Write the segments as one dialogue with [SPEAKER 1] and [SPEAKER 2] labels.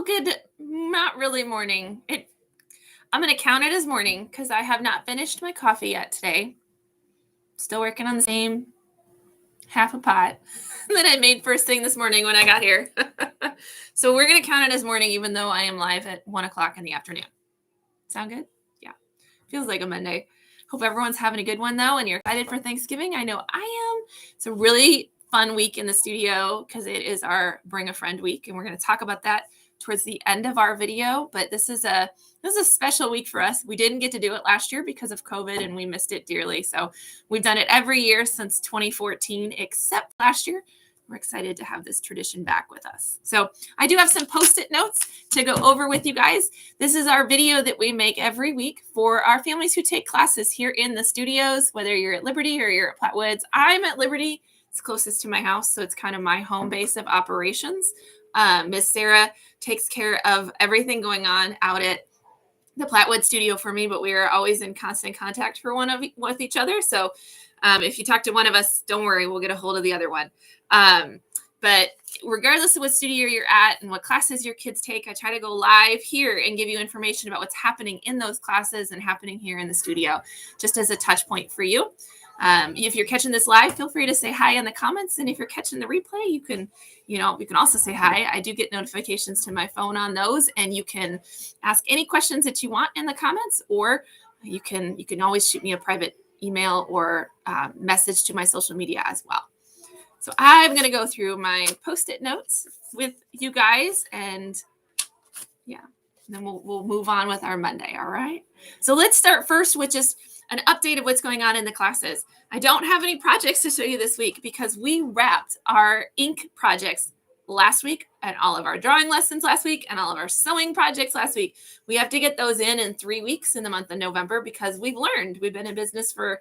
[SPEAKER 1] good, not really morning. I'm going to count it as morning because I have not finished my coffee yet today. Still working on the same half a pot that I made first thing this morning when I got here. So we're going to count it as morning, even though I am live at 1:00 in the afternoon. Sound good? Yeah. Feels like a Monday. Hope everyone's having a good one, though, and you're excited for Thanksgiving. I know I am. It's a really fun week in the studio because it is our Bring a Friend week, and we're going to talk about that towards the end of our video. But this is a special week for us. We didn't get to do it last year because of COVID, and we missed it dearly. So we've done it every year since 2014, except last year. We're excited to have this tradition back with us. So I do have some Post-it notes to go over with you guys. This is our video that we make every week for our families who take classes here in the studios, whether you're at Liberty or you're at Plattwoods. I'm at Liberty. It's closest to my house, so it's kind of my home base of operations. Miss Sarah takes care of everything going on out at the Plattwood studio for me, but we are always in constant contact with each other. So if you talk to one of us, don't worry, we'll get a hold of the other one. But regardless of what studio you're at and what classes your kids take, I try to go live here and give you information about what's happening in those classes and happening here in the studio, just as a touch point for you. If you're catching this live, feel free to say hi in the comments. And if you're catching the replay, you can also say hi. I do get notifications to my phone on those, and you can ask any questions that you want in the comments, or you can always shoot me a private email or message to my social media as well. So I'm going to go through my Post-it notes with you guys, and then we'll move on with our Monday. All right. So let's start first with just an update of what's going on in the classes. I don't have any projects to show you this week because we wrapped our ink projects last week and all of our drawing lessons last week and all of our sewing projects last week. We have to get those in 3 weeks in the month of November because we've been in business for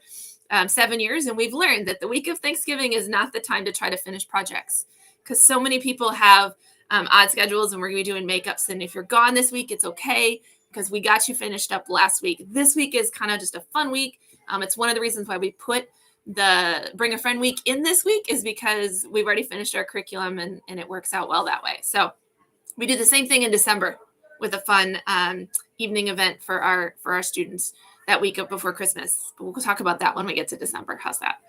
[SPEAKER 1] 7 years, and we've learned that the week of Thanksgiving is not the time to try to finish projects because so many people have odd schedules, and we're going to be doing makeups. And if you're gone this week, it's okay because we got you finished up last week. This week is kind of just a fun week. It's one of the reasons why we put the Bring a Friend week in this week is because we've already finished our curriculum and it works out well that way. So we did the same thing in December with a fun evening event for our students that week before Christmas. But we'll talk about that when we get to December. How's that?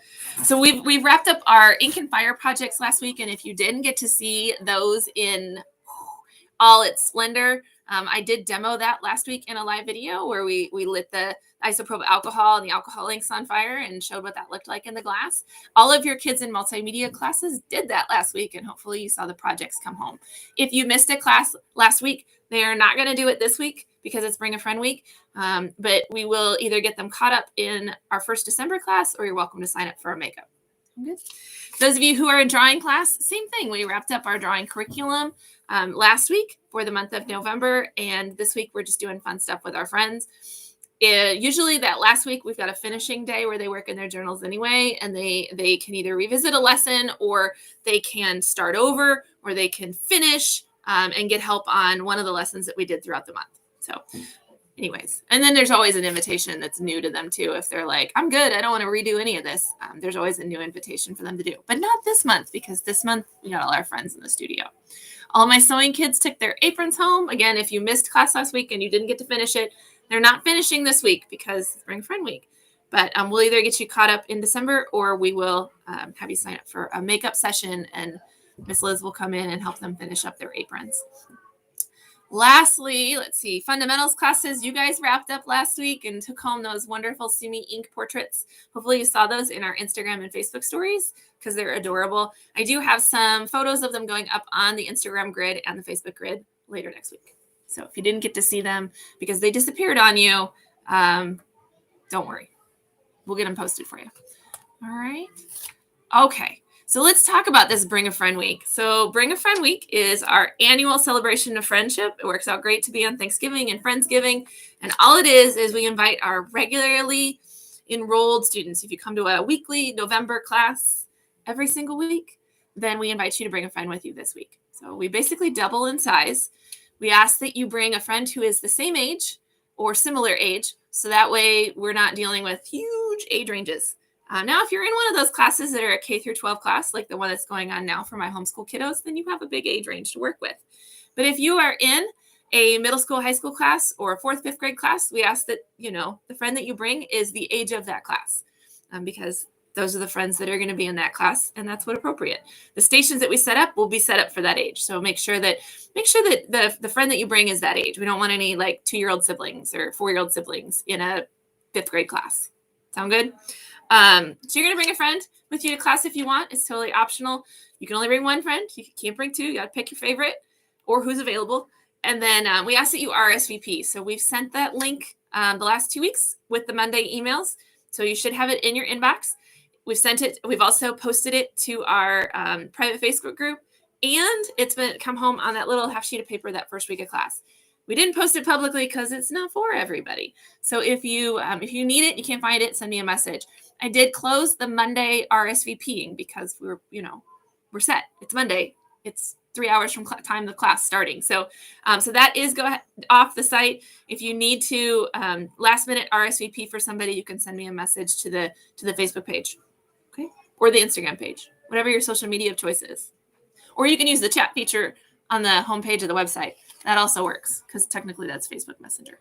[SPEAKER 1] So we've wrapped up our ink and fire projects last week. And if you didn't get to see those in all its splendor, I did demo that last week in a live video where we lit the isopropyl alcohol and the alcohol inks on fire and showed what that looked like in the glass. All of your kids in multimedia classes did that last week, and hopefully you saw the projects come home. If you missed a class last week, they are not going to do it this week because it's Bring a Friend week, but we will either get them caught up in our first December class, or you're welcome to sign up for a makeup. Okay. Those of you who are in drawing class, same thing. We wrapped up our drawing curriculum last week for the month of November, and this week we're just doing fun stuff with our friends. Usually that last week we've got a finishing day where they work in their journals anyway, and they can either revisit a lesson, or they can start over, or they can finish and get help on one of the lessons that we did throughout the month. So anyways, and then there's always an invitation that's new to them too. If they're like, I'm good, I don't want to redo any of this. There's always a new invitation for them to do, but not this month, because this month we got all our friends in the studio. All my sewing kids took their aprons home. Again, if you missed class last week and you didn't get to finish it, they're not finishing this week because it's Bring a Friend week. But we'll either get you caught up in December, or we will have you sign up for a makeup session, and Miss Liz will come in and help them finish up their aprons. Lastly, let's see, fundamentals classes. You guys wrapped up last week and took home those wonderful Sumi ink portraits. Hopefully you saw those in our Instagram and Facebook stories because they're adorable. I do have some photos of them going up on the Instagram grid and the Facebook grid later next week. So if you didn't get to see them because they disappeared on you, don't worry. We'll get them posted for you. All right. Okay. So let's talk about this Bring a Friend week. So Bring a Friend week is our annual celebration of friendship. It works out great to be on Thanksgiving and Friendsgiving. And all it is we invite our regularly enrolled students. If you come to a weekly November class every single week, then we invite you to bring a friend with you this week. So we basically double in size. We ask that you bring a friend who is the same age or similar age, so that way we're not dealing with huge age ranges. Now, if you're in one of those classes that are a K through 12 class, like the one that's going on now for my homeschool kiddos, then you have a big age range to work with. But if you are in a middle school, high school class or a 4th, 5th grade class, we ask that, the friend that you bring is the age of that class, because those are the friends that are going to be in that class, and that's what appropriate. The stations that we set up will be set up for that age. So make sure that the friend that you bring is that age. We don't want any like 2-year-old siblings or 4-year-old siblings in a 5th grade class. Sound good? So you're going to bring a friend with you to class if you want. It's totally optional. You can only bring one friend. You can't bring 2. You got to pick your favorite or who's available. And then we ask that you RSVP. So we've sent that link the last 2 weeks with the Monday emails. So you should have it in your inbox. We've sent it. We've also posted it to our private Facebook group. And it's been come home on that little half sheet of paper that first week of class. We didn't post it publicly because it's not for everybody. So if you need it, you can't find it, send me a message. I did close the Monday RSVPing because we're set. It's Monday. It's 3 hours from time of class starting. So that is off the site. If you need to last minute RSVP for somebody, you can send me a message to the Facebook page, okay, or the Instagram page, whatever your social media of choice is. Or you can use the chat feature on the homepage of the website. That also works because technically that's Facebook Messenger,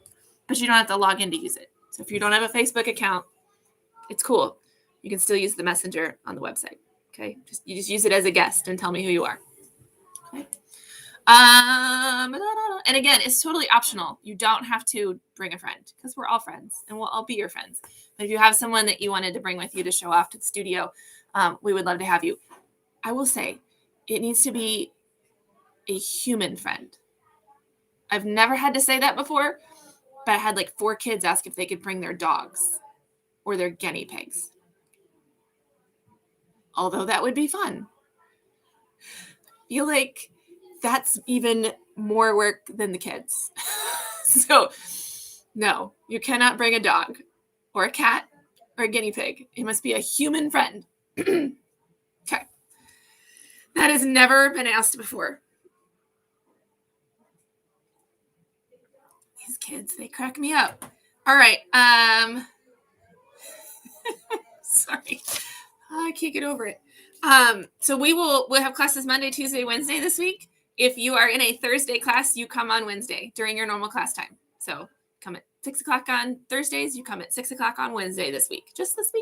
[SPEAKER 1] but you don't have to log in to use it. So if you don't have a Facebook account, it's cool. You can still use the Messenger on the website. Okay, you just use it as a guest and tell me who you are. Okay. And again, it's totally optional. You don't have to bring a friend because we're all friends and we'll all be your friends. But if you have someone that you wanted to bring with you to show off to the studio, we would love to have you. I will say it needs to be a human friend. I've never had to say that before, but I had like 4 kids ask if they could bring their dogs or their guinea pigs. Although that would be fun. I feel like that's even more work than the kids. So no, you cannot bring a dog or a cat or a guinea pig. It must be a human friend. Okay. That has never been asked before. These kids, they crack me up. All right. Sorry. I can't get over it. So we'll have classes Monday, Tuesday, Wednesday this week. If you are in a Thursday class, you come on Wednesday during your normal class time. So come at 6 o'clock on Thursdays. You come at 6 o'clock on Wednesday this week. Just this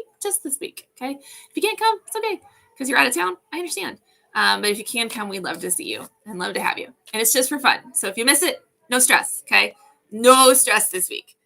[SPEAKER 1] week. Okay. If you can't come, it's okay because you're out of town. I understand. But if you can come, we'd love to see you and love to have you. And it's just for fun. So if you miss it, no stress. Okay. No stress this week.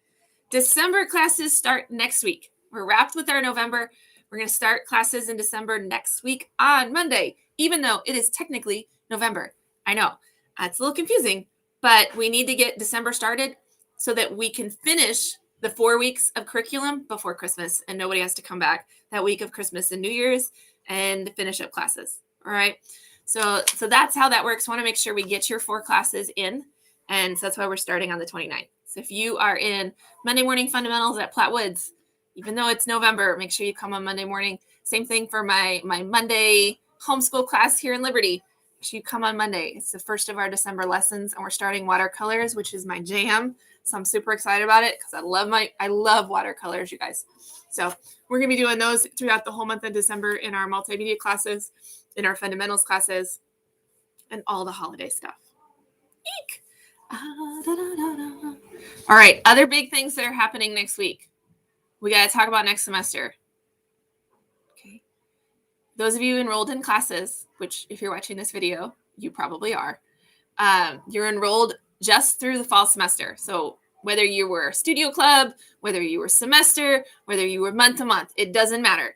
[SPEAKER 1] December classes start next week. We're wrapped with our November. We're going to start classes in December next week on Monday, even though it is technically November. I know it's a little confusing, but we need to get December started so that we can finish the 4 weeks of curriculum before Christmas and nobody has to come back that week of Christmas and New Year's and finish up classes. All right. So that's how that works. I want to make sure we get your 4 classes in. And so that's why we're starting on the 29th. So if you are in Monday morning fundamentals at Platte Woods, even though it's November, make sure you come on Monday morning. Same thing for my Monday homeschool class here in Liberty. Make sure you come on Monday. It's the first of our December lessons, and we're starting watercolors, which is my jam. So I'm super excited about it because I love watercolors, you guys. So we're going to be doing those throughout the whole month of December in our multimedia classes, in our fundamentals classes, and all the holiday stuff. Eek! All right, other big things that are happening next week. We got to talk about next semester. Okay. Those of you enrolled in classes, which if you're watching this video, you probably are, you're enrolled just through the fall semester. So whether you were studio club, whether you were semester, whether you were month to month, it doesn't matter.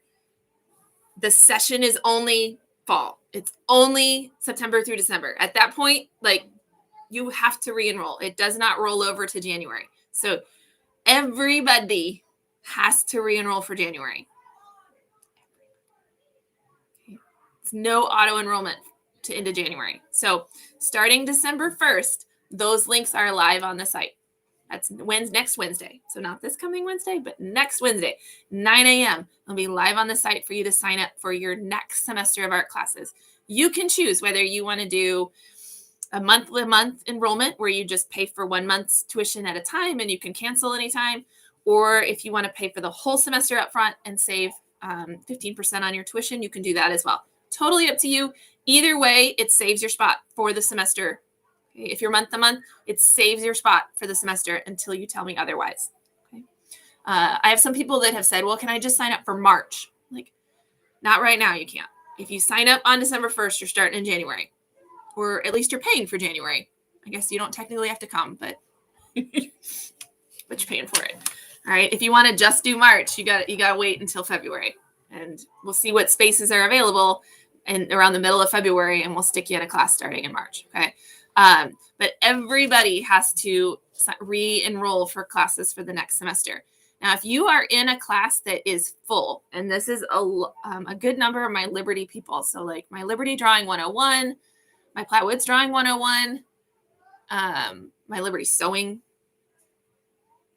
[SPEAKER 1] The session is only fall. It's only September through December. At that point, you have to re-enroll. It does not roll over to January. So everybody has to re-enroll for January. It's no auto enrollment into January. So starting December 1st, those links are live on the site. That's next Wednesday. So not this coming Wednesday, but next Wednesday, 9 a.m. It'll be live on the site for you to sign up for your next semester of art classes. You can choose whether you want to do a month-to-month enrollment where you just pay for 1 month's tuition at a time and you can cancel anytime, or if you want to pay for the whole semester up front and save 15% on your tuition, you can do that as well. Totally up to you. Either way, it saves your spot for the semester Okay? If you're month to month, it saves your spot for the semester until you tell me otherwise. Okay? I have some people that have said, well, can I just sign up for March? Like, not right now, you can't. If you sign up on December 1st, you're starting in January. Or at least you're paying for January. I guess you don't technically have to come, but you're paying for it. All right. If you want to just do March, you got to wait until February, and we'll see what spaces are available and around the middle of February, and we'll stick you in a class starting in March. Okay. But everybody has to re-enroll for classes for the next semester. Now, if you are in a class that is full, and this is a good number of my Liberty people, so like my Liberty Drawing 101, my Platt Woods Drawing 101, my Liberty Sewing,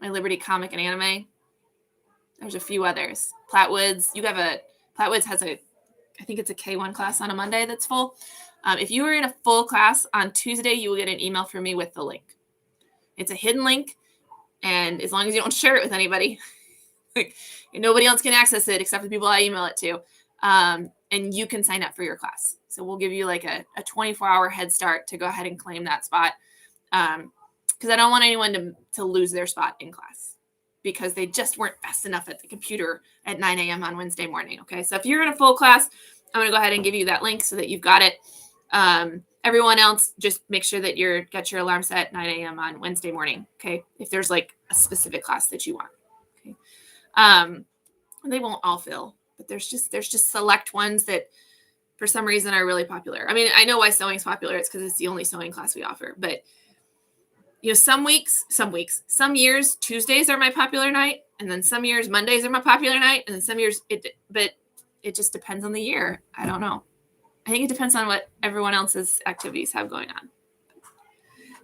[SPEAKER 1] my Liberty Comic and Anime. There's a few others. Platt Woods has I think it's a K1 class on a Monday that's full. If you are in a full class on Tuesday, you will get an email from me with the link. It's a hidden link, and as long as you don't share it with anybody, nobody else can access it except for the people I email it to, and you can sign up for your class. So we'll give you like a 24-hour head start to go ahead and claim that spot, because I don't want anyone to lose their spot in class because they just weren't fast enough at the computer at 9 a.m. on Wednesday morning. Okay, so if you're in a full class, I'm going to go ahead and give you that link so that you've got it. Everyone else, just make sure that got your alarm set at 9 a.m. on Wednesday morning. Okay, if there's like a specific class that you want. Okay, they won't all fill, but there's just select ones that for some reason are really popular. I mean, I know why sewing is popular. It's because it's the only sewing class we offer. But some years Tuesdays are my popular night, and then some years Mondays are my popular night, and then some years it just depends on the year. I don't know. I think it depends on what everyone else's activities have going on.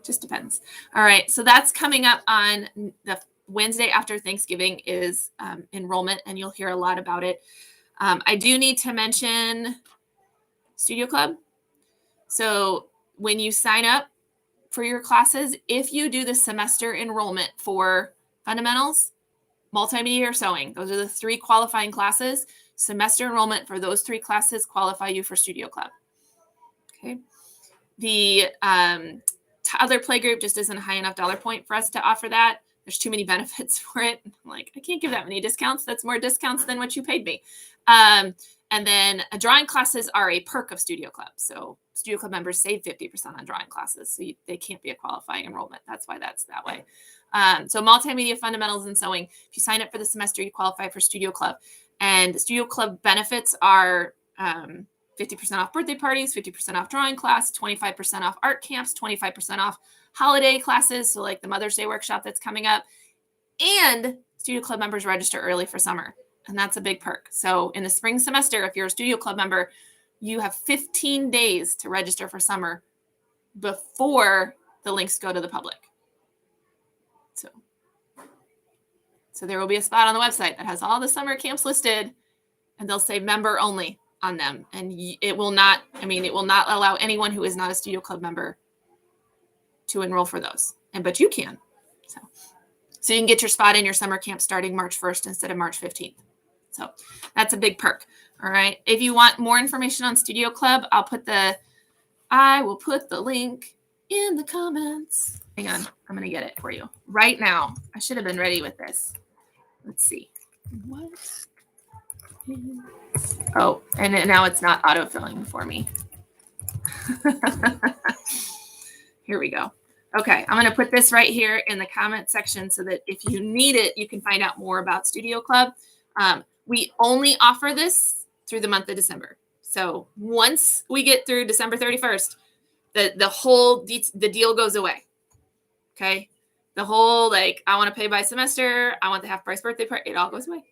[SPEAKER 1] Just depends. All right, so that's coming up on the Wednesday after Thanksgiving is enrollment, and you'll hear a lot about it. I do need to mention Studio Club. So when you sign up for your classes, if you do the semester enrollment for fundamentals, multimedia, or sewing, those are the 3 qualifying classes. Semester enrollment for those 3 classes qualify you for Studio Club. Okay. The toddler playgroup just isn't a high enough dollar point for us to offer that. There's too many benefits for it. I'm like, I can't give that many discounts. That's more discounts than what you paid me. And then drawing classes are a perk of Studio Club. So Studio Club members save 50% on drawing classes. So they can't be a qualifying enrollment. That's why that's that way. So multimedia, fundamentals, and sewing. If you sign up for the semester, you qualify for Studio Club. And Studio Club benefits are 50% off birthday parties, 50% off drawing class, 25% off art camps, 25% off holiday classes. So like the Mother's Day workshop that's coming up. And Studio Club members register early for summer. And that's a big perk. So in the spring semester, if you're a Studio Club member, you have 15 days to register for summer before the links go to the public. So there will be a spot on the website that has all the summer camps listed, and they'll say member only on them. And it will not allow anyone who is not a Studio Club member to enroll for those. But you can. So you can get your spot in your summer camp starting March 1st instead of March 15th. So that's a big perk. All right. If you want more information on Studio Club, I will put the link in the comments. Hang on. I'm going to get it for you right now. I should have been ready with this. Let's see. Oh, and now it's not autofilling for me. Here we go. Okay, I'm going to put this right here in the comment section so that if you need it, you can find out more about Studio Club. We only offer this through the month of December. So once we get through December 31st, the deal goes away. Okay? The whole, I want to pay by semester, I want the half price birthday party, it all goes away.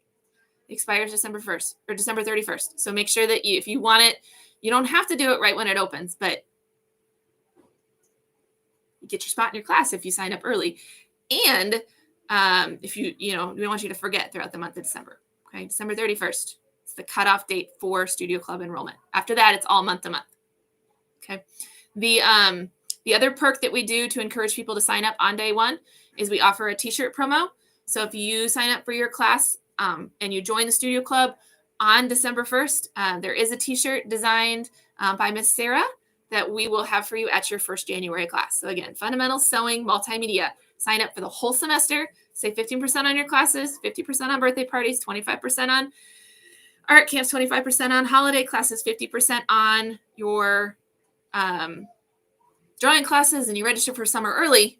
[SPEAKER 1] It expires December 1st or December 31st. So make sure that if you want it, you don't have to do it right when it opens, but you get your spot in your class if you sign up early. And if we want you to forget throughout the month of December. Okay, December 31st. It's the cutoff date for Studio Club enrollment. After that, it's all month to month. Okay. The other perk that we do to encourage people to sign up on day one is we offer a T-shirt promo. So if you sign up for your class and you join the Studio Club on December 1st, there is a T-shirt designed by Miss Sarah that we will have for you at your first January class. So again, fundamentals, sewing, multimedia. Sign up for the whole semester. Save 15% on your classes, 50% on birthday parties, 25% on art camps, 25% on holiday classes, 50% on your drawing classes, and you register for summer early.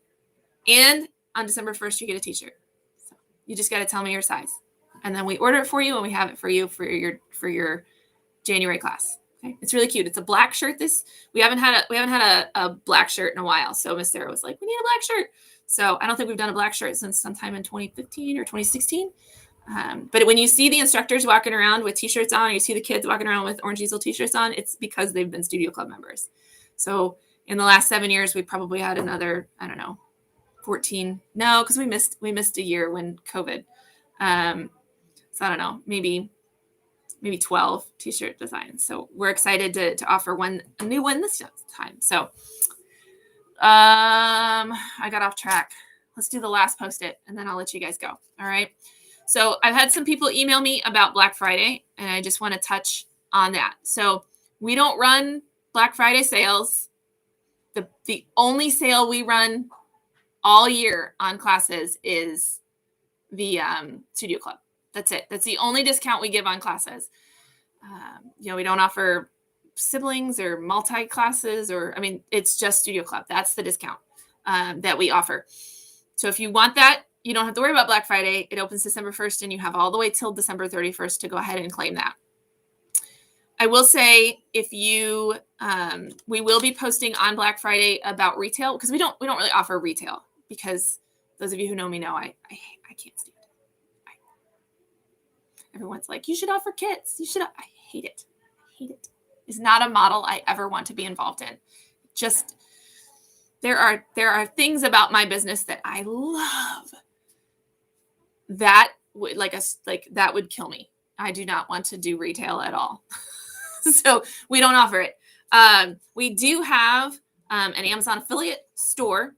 [SPEAKER 1] And on December 1st, you get a t-shirt. So you just got to tell me your size. And then we order it for you, and we have it for you for your January class. Okay? It's really cute. It's a black shirt. We haven't had a black shirt in a while. So Miss Sarah was like, we need a black shirt. So I don't think we've done a black shirt since sometime in 2015 or 2016. But when you see the instructors walking around with t-shirts on, or you see the kids walking around with Orange Easel t-shirts on, it's because they've been Studio Club members. So in the last 7 years, we probably had another, 14. No, because we missed a year when COVID. So I don't know, maybe 12 t-shirt designs. So we're excited to offer a new one this time. So I got off track. Let's do the last post-it, and then I'll let you guys go. All right. So I've had some people email me about Black Friday, and I just want to touch on that. So we don't run Black Friday sales. The only sale we run all year on classes is the Studio Club. That's it. That's the only discount we give on classes. We don't offer siblings or multi-classes, it's just Studio Club. That's the discount that we offer. So if you want that, you don't have to worry about Black Friday. It opens December 1st, and you have all the way till December 31st to go ahead and claim that. I will say, if you, we will be posting on Black Friday about retail, because we don't really offer retail, because those of you who know me know I can't stand it. Everyone's like, you should offer kits. I hate it. It's not a model I ever want to be involved in. Just there are things about my business that I love that would kill me. I do not want to do retail at all. So we don't offer it. We do have an Amazon affiliate store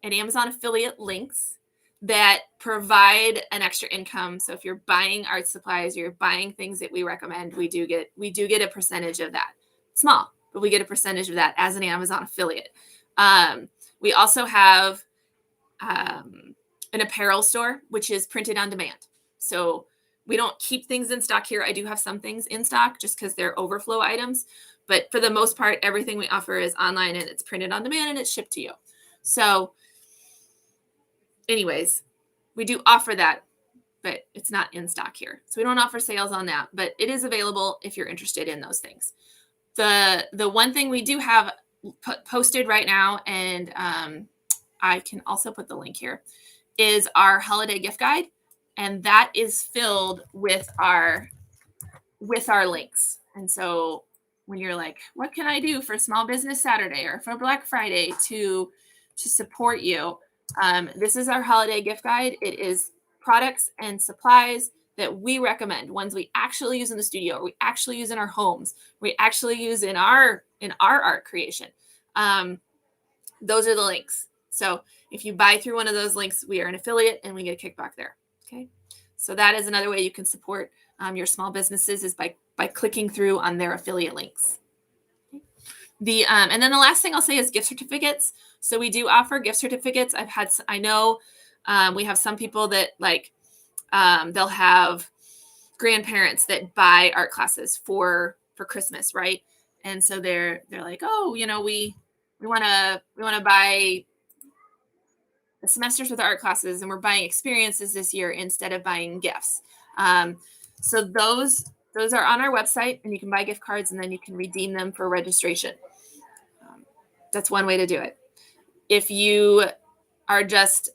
[SPEAKER 1] and Amazon affiliate links that provide an extra income. So if you're buying art supplies, you're buying things that we recommend, we do get a percentage of that. Small, but we get a percentage of that as an Amazon affiliate. We also have an apparel store, which is printed on demand. So we don't keep things in stock here. I do have some things in stock just because they're overflow items. But for the most part, everything we offer is online, and it's printed on demand, and it's shipped to you. So anyways, we do offer that, but it's not in stock here. So we don't offer sales on that, but it is available if you're interested in those things. The one thing we do have posted right now, and I can also put the link here, is our holiday gift guide. And that is filled with our links. And so when you're like, what can I do for Small Business Saturday or for Black Friday to support you? This is our holiday gift guide. It is products and supplies that we recommend, ones we actually use in the studio, we actually use in our homes, we actually use in our art creation. Those are the links. So if you buy through one of those links, we are an affiliate and we get a kickback there. Okay. So that is another way you can support your small businesses, is by clicking through on their affiliate links. Okay. And then the last thing I'll say is gift certificates. So we do offer gift certificates. I know we have some people that they'll have grandparents that buy art classes for Christmas, right? And so they're like, oh, we want to buy the semesters with art classes, and we're buying experiences this year instead of buying gifts. So those are on our website, and you can buy gift cards, and then you can redeem them for registration. That's one way to do it. If you are just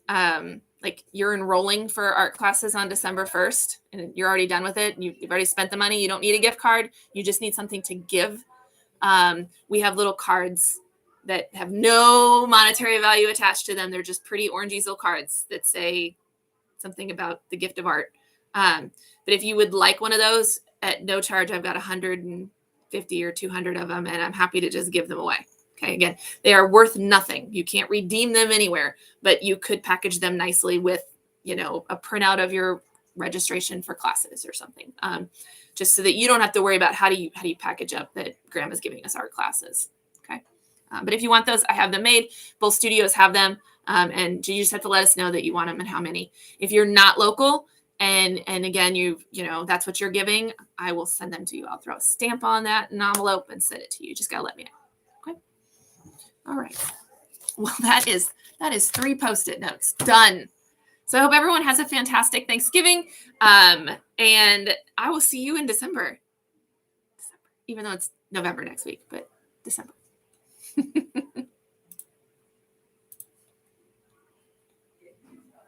[SPEAKER 1] you're enrolling for art classes on December 1st, and you're already done with it, and you've already spent the money, you don't need a gift card, you just need something to give. We have little cards that have no monetary value attached to them. They're just pretty Orange Easel cards that say something about the gift of art. But if you would like one of those at no charge, I've got 150 or 200 of them, and I'm happy to just give them away. Okay. Again, they are worth nothing. You can't redeem them anywhere, but you could package them nicely with, a printout of your registration for classes or something. Just so that you don't have to worry about how do you package up that grandma's giving us art classes. Okay. But if you want those, I have them made. Both studios have them. And you just have to let us know that you want them and how many. If you're not local and again, you know, that's what you're giving, I will send them to you. I'll throw a stamp on that an envelope and send it to you. Just got to let me know. Okay. All right. Well, that is 3 Post-it notes done. So I hope everyone has a fantastic Thanksgiving. And I will see you in December, even though it's November next week, but December.